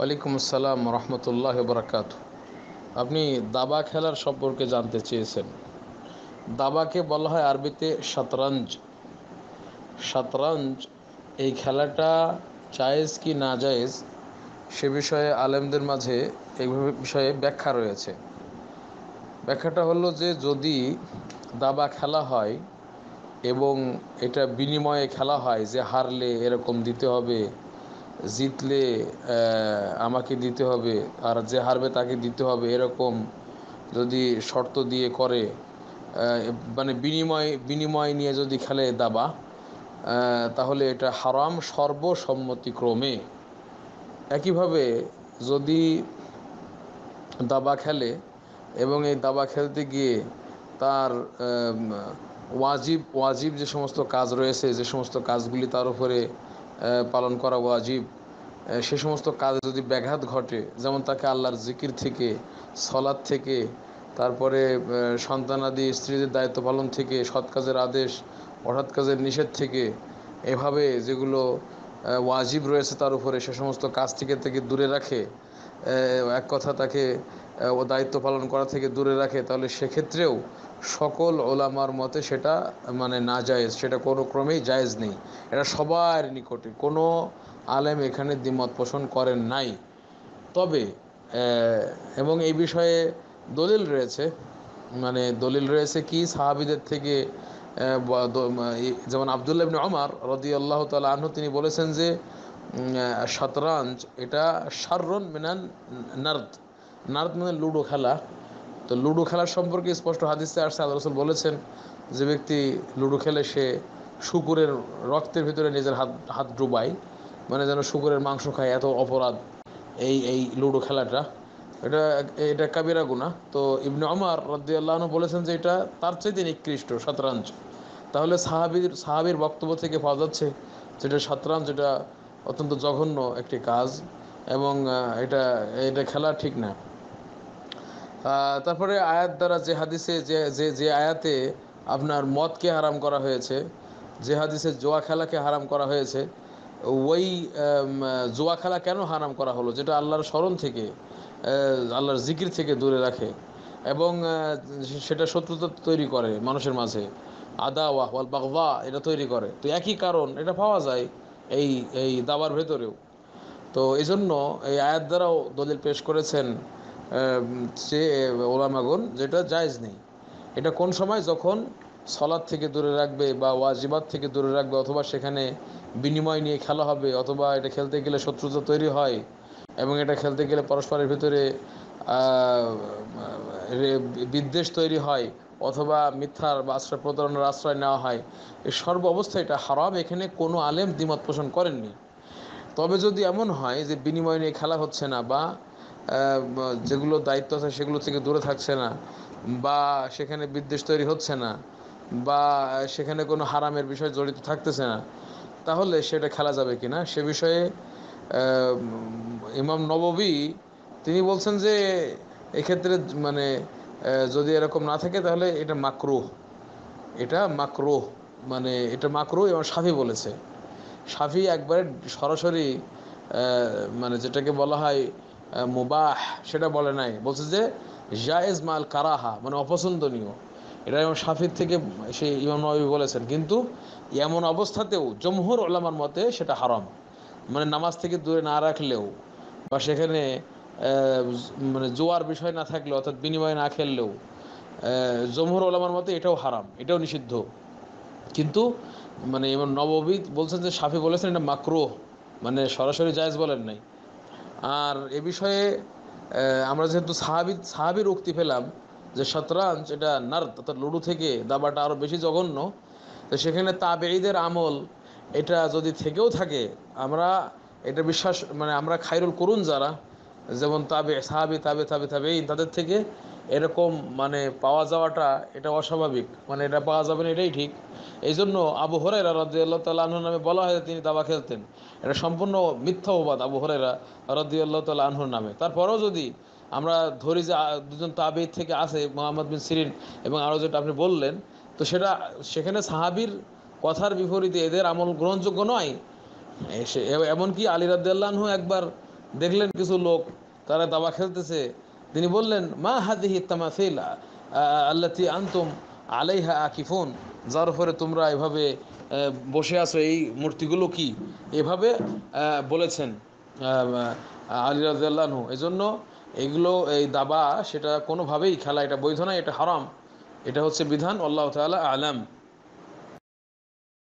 ওয়ালাইকুম আসসালাম রহমতুল্লাহ বরকাত। আপনি দাবা খেলার সম্পর্কে জানতে চেয়েছেন। দাবাকে বলা হয় আরবিতে শতরঞ্জ। শতরঞ্জ এই খেলাটা জায়েজ কি না জায়েজ সে বিষয়ে আলেমদের মাঝে এই বিষয়ে ব্যাখ্যা রয়েছে। ব্যাখ্যাটা হলো যে যদি দাবা খেলা হয় এবং এটা বিনিময়ে খেলা হয়, যে হারলে এরকম দিতে হবে, জিতলে আমাকে দিতে হবে, আর যে হারবে তাকে দিতে হবে, এরকম যদি শর্ত দিয়ে করে, মানে বিনিময় বিনিময় নিয়ে যদি খেলে দাবা, তাহলে এটা হারাম সর্বসম্মতিক্রমে। একইভাবে যদি দাবা খেলে এবং এই দাবা খেলতে গিয়ে তার ওয়াজিব ওয়াজিব যে সমস্ত কাজ রয়েছে, যে সমস্ত কাজগুলি তার উপরে পালন করা ওয়াজিব, সে সমস্ত কাজে যদি ব্যাঘাত ঘটে, যেমন তাকে আল্লাহর জিকির থেকে, সলাৎ থেকে, তারপরে সন্তানাদি স্ত্রীদের দায়িত্ব পালন থেকে, সৎ কাজের আদেশ, অসৎ কাজের নিষেধ থেকে, এভাবে যেগুলো ওয়াজিব রয়েছে তার উপরে, সে সমস্ত কাজ থেকে দূরে রাখে, এক কথা তাকে ও দায়িত্ব পালন করা থেকে দূরে রাখে, তাহলে সেক্ষেত্রেও সকল ওলামার মতে সেটা মানে না জায়েজ, সেটা কোনো ক্রমেই জায়েজ নেই। এটা সবার নিকটে কোনো আলেম এখানে দ্বিমত পোষণ করেন নাই। তবে এবং এই বিষয়ে দলিল রয়েছে, মানে দলিল রয়েছে কি সাহাবীদের থেকে, যেমন আব্দুল্লাহ ইবনে ওমর রাদিয়াল্লাহু তাআলা আনহু তিনি বলেছেন যে শতরঞ্জ এটা শাররুন মিনান নারদ। নারদ মানে লুডো খেলা। তো লুডো খেলার সম্পর্কে স্পষ্ট হাদিসে আসছে, আল্লাহ রাসূল বলেছেন যে ব্যক্তি লুডো খেলে সে শূকরের রক্তের ভিতরে নিজের হাত হাত ডুবায়, মানে যেন শূকরের মাংস খায়, এত অপরাধ এই এই লুডো খেলাটা। এটা এটা কাবিরা গুনাহ। তো ইবনে ওমর রাদিয়াল্লাহু আনহু বলেছেন যে এটা তার চাইতে নিকৃষ্ট শতরঞ্জ। তাহলে সাহাবীর বক্তব্য থেকে পাওয়া যাচ্ছে যেটা শতরঞ্জ এটা অত্যন্ত জঘন্য একটি কাজ, এবং এটা এটা খেলা ঠিক না। তারপরে আয়াত দ্বারা যে হাদিসে যে যে যে আয়াতে আপনার মদকে হারাম করা হয়েছে, যে হাদিসে জুয়া খেলাকে হারাম করা হয়েছে, ওই জুয়া খেলা কেন হারাম করা হলো? যেটা আল্লাহর স্মরণ থেকে, আল্লাহর জিকির থেকে দূরে রাখে, এবং সেটা শত্রুতা তৈরি করে মানুষের মাঝে, আদাওয়া ওয়াল বাগদা এটা তৈরি করে। তো একই কারণ এটা পাওয়া যায় এই এই দাবার ভেতরেও। তো এই জন্য এই আয়াত দ্বারাও দলিল পেশ করেছেন যে ওলামাগণ, যেটা জায়েজ নেই। এটা কোন সময়? যখন সলাৎ থেকে দূরে রাখবে বা ওয়াজিবাত থেকে দূরে রাখবে, অথবা সেখানে বিনিময় নিয়ে খেলা হবে, অথবা এটা খেলতে গেলে শত্রুতা তৈরি হয়, এবং এটা খেলতে গেলে পরস্পরের ভিতরে বিদ্বেষ তৈরি হয়, অথবা মিথ্যার বা আশ্রয় প্রতারণার আশ্রয় নেওয়া হয়। এই সর্ব অবস্থায় এটা হারাম, এখানে কোনো আলেম দ্বিমত পোষণ করেননি। তবে যদি এমন হয় যে বিনিময় নিয়ে খেলা হচ্ছে না, বা যেগুলো দায়িত্ব আছে সেগুলো থেকে দূরে থাকছে না, বা সেখানে বিদ্বেষ তৈরি হচ্ছে না, বা সেখানে কোনো হারামের বিষয় জড়িত থাকতেছে না, তাহলে সেটা খেলা যাবে কিনা সে বিষয়ে ইমাম নববী তিনি বলছেন যে এক্ষেত্রে মানে যদি এরকম না থাকে তাহলে এটা মাকরুহ। এটা মাকরুহ, মানে এটা মাকরুহ। এবং শাফি বলেছে, শাফি একবারে সরাসরি মানে যেটাকে বলা হয় মুবাহ সেটা বলে নাই, বলছে যে জায়েজ মাল কারাহা, মানে অপছন্দনীয়। এটা এবং শাফির থেকে সেই ইমাম নবী বলেছেন। কিন্তু এমন অবস্থাতেও জমহুর ওলামার মতে সেটা হারাম, মানে নামাজ থেকে দূরে না রাখলেও, বা সেখানে মানে জোয়ার বিষয় না থাকলেও, অর্থাৎ বিনিময় না খেললেও, জমহুর ওলামার মতে এটাও হারাম, এটাও নিষিদ্ধ। কিন্তু মানে ইমাম নববী বলছেন যে শাফি বলেছেন এটা মাকরুহ, মানে সরাসরি জায়েজ বলেন নাই। আর এ বিষয়ে আমরা যেহেতু সাহাবির উক্তি পেলাম যে শতরঞ্জ এটা নার্দ, অর্থাৎ লুডো থেকে দাবাটা আরও বেশি জঘন্য, তো সেখানে তাবেঈদের আমল এটা যদি থেকেও থাকে, আমরা এটা বিশ্বাস, মানে আমরা খায়রুল কুরুন যারা, যেমন সাহাবি তাবেঈন, তাদের থেকে এরকম মানে পাওয়া যাওয়াটা এটা অস্বাভাবিক, মানে এটা পাওয়া যাবে না, এটাই ঠিক। এই জন্য আবু হুরায়রা রাদিয়াল্লাহু তাআলা আনহু নামে বলা হয় তিনি দাবা খেলতেন। এটা সম্পূর্ণ মিথ্যা অপবাদ আবু হুরায়রা রাদিয়াল্লাহু তাআলা আনহুর নামে। তারপরেও যদি আমরা ধরি যে দুজন তাবেঈ থেকে আছে, মুহাম্মদ বিন সিরিন এবং আরও যেটা আপনি বললেন, তো সেটা সেখানে সাহাবীর কথার বিপরীতে এদের আমল গ্রহণযোগ্য নয়। এমনকি আলী রাদিয়াল্লাহু আনহু একবার দেখলেন কিছু লোক তারা দাবা খেলতেছে, তিনি বললেন, মা হাদিহি তামাসিল আল্লাতি আনতুম আলাইহা আকিফুন, যার উপরে তোমরা এভাবে বসে আছো, এই মূর্তিগুলো কি? এভাবে বলেছেন আলী রাদিয়াল্লাহু আনহু। এজন্য এগুলো, এই দাবা সেটা কোনোভাবেই খেলা এটা বৈধ নয়, এটা হারাম। এটা হচ্ছে বিধান। আল্লাহ তাআলা আলাম।